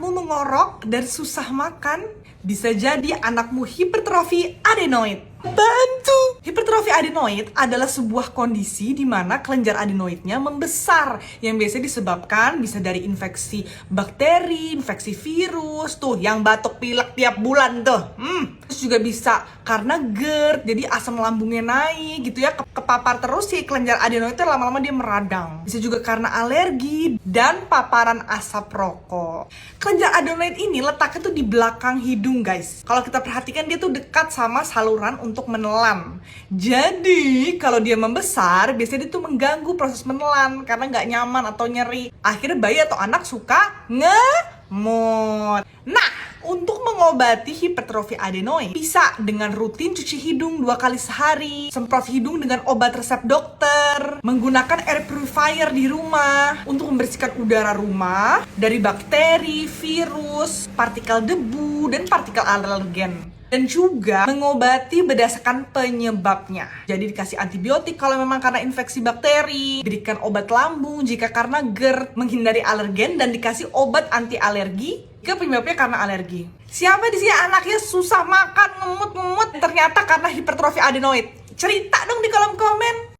anakmu mengorok dan susah makan, bisa jadi anakmu hipertrofi adenoid. Bantu! Hipertrofi adenoid adalah sebuah kondisi di mana kelenjar adenoidnya membesar yang biasanya disebabkan bisa dari infeksi bakteri, infeksi virus, tuh yang batuk pilek tiap bulan tuh. Terus juga bisa karena GERD, jadi asam lambungnya naik gitu ya, kepapar terus si kelenjar adenoidnya lama-lama dia meradang. Bisa juga karena alergi dan paparan asap rokok. Kelenjar adenoid ini letaknya tuh di belakang hidung guys. Kalau kita perhatikan dia tuh dekat sama saluran untuk menelan. Jadi kalau dia membesar, biasanya dia tuh mengganggu proses menelan karena nggak nyaman atau nyeri. Akhirnya bayi atau anak suka ngemut. Nah, untuk mengobati hipertrofi adenoid, bisa dengan rutin cuci hidung 2 kali sehari, semprot hidung dengan obat resep dokter, menggunakan air purifier di rumah untuk membersihkan udara rumah dari bakteri, virus, partikel debu, dan partikel alergen. Dan juga mengobati berdasarkan penyebabnya. Jadi dikasih antibiotik kalau memang karena infeksi bakteri, berikan obat lambung jika karena GERD, menghindari alergen, dan dikasih obat anti alergi jika penyebabnya karena alergi. Siapa di sini anaknya susah makan, ngemut-ngemut, ternyata karena hipertrofi adenoid? Cerita dong di kolom komen.